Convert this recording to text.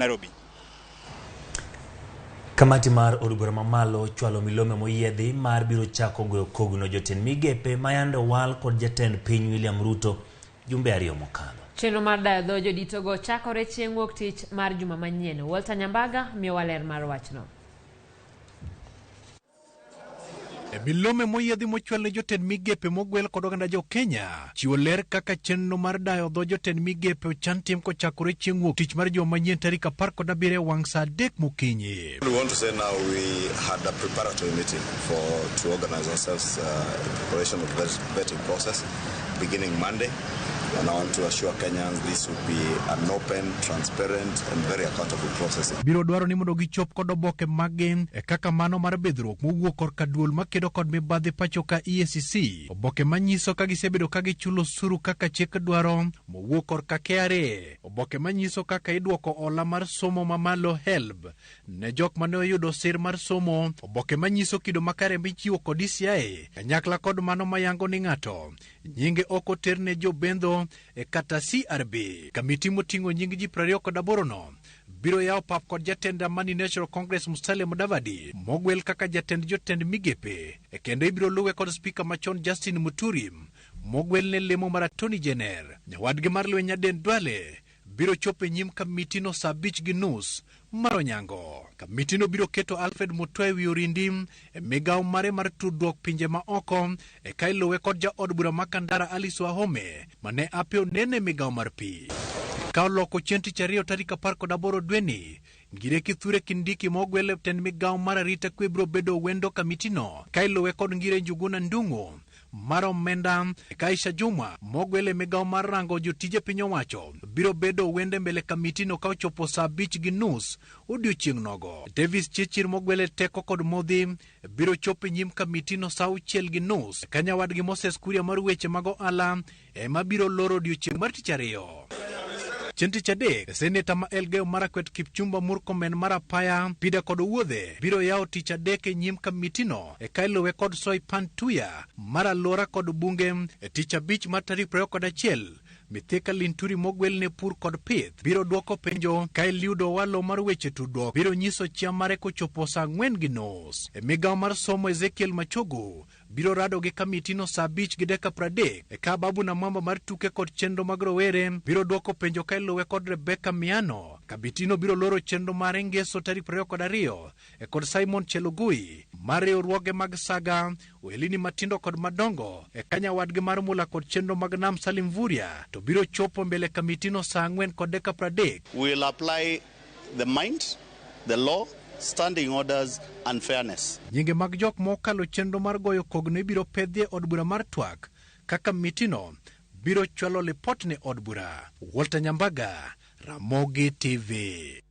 Nairobi. Kamati mar od bura mamalo chwalo milome moyiedhi mar biro chako goyo kogno jotend migepe mayando wal kod jatend piny William Ruto jumbe ariyo mokalo. Chenro mar dayo dho joditogo chakore chieng' wuok tich mar juma manyien. Walter Nyambaga miyo waler mar wachno. Milome moyiedhi mochwal ne jotend migepe mogwel kod oganda jo Kenya chiwo ler kaka chenro mar dayo dho jotend migepe ochan tim kochakore chieng' wuok tich mar juma manyien tarik 17 wang' saa 3 mokinyi. We want to say now we had a preparatory meeting to organize ourselves in preparation of the vetting process beginning Monday. And I want to assure Kenyans this will be an open, transparent and very accountable process. Biro dwaro ni mondo gichop kod oboke magin kaka mano mar bedruok mowuok korka duol makedo kod mibadhi pacho ka EACC. Oboke manyiso ka gisebedo ka gichulo osuru kaka chik dwaro mowuok korka KRA. Oboke manyiso kaka idwoko ola mar somo mamalo HELB ne jok mane oyudo sir mar somo. Oboke manyiso kido makare michiwo kod DCI kanyakla kod mano mayango ni ng'ato nyinge ok oter ne jobendo kata CRB. Kamiti moting'o nying ji 28 no biro yawo pap kod jatend Amani National Congress Musalia Mudavadi mogwel kaka jatend jotend migepe kendo ibiro luwe kod spika machon Justin Muturi mogwel ne lemo mar Attorney General. Nyawadgi mar lweny Aden Duale biro chopo e nyim kamiti no saa 5:30 mar onyango. Kamiti no biro keto Alfred Mutua ewi orindi e migawo mare mar tudruok pinje ma oko kailuwe kod jaod bura Makandara Alice Wahome mane apeo nene migawo mar pi. Ka oloko chenti chariyo tarik 18 dweni ngire Kithure Kindiki mogwel ten migawo mar arita kwe biro bedo wendo kamiti no kailuwe kod ngire Njuguna Ndung'u mar omenda. Kaisha Juma mogwele migawo mar rango jotije piny owacho biro bedo wende mbele kamiti no ka ochopo saa 5:30 odiochieng' nogo. Davis Chichir mogwele teko kod modhi biro chopo nyim kamiti no saa 6:30 ka nyawadgi Moses Kuria mar weche mag ohala ema biro loro odiochieng' mar tich ariyo. Chenti chadek, Seneta ma Elgeyo Marakwet Kipchumba Murkomen mar apaya Pida kod wuodhe biro yawo tich adek e nyim kamiti no kailuwe kod Soipan Tuya mar alwora kod bunge tich abich mar tarik 21. Mithika Linturi mogwel ne pur kod pith biro duoko penjo ka Eliudo Walo mar weche tudruok biro nyiso chia mare kochopo saa 4:30. E migawo mar somo Ezekiel Machogu biro rado gi kamiti no saa 5:30 ka Babu na Mwamba mar tuke kod chenro mag rowere biro duoko penjo ka iluwe kod Rebecca Miano. Kamiti no biro loro chenro mar ngeso tarik 22 kod Simon Chelugui mar riwruoge mag Saga, Welini matindo kod madongo ka nyawadgi mar mula kod chenro mag Nam Salim Vuria to biro chopo mbele kamiti no saa 4:30. We will apply the mind, the law, standing orders and fairness. Nyinge mag jok mokalo chenro mar goyo kogno ibiro pedhie od bura mar twak kaka mitino biro chwalo lipot ne od bura. Walter Nyambaga, Ramogi TV.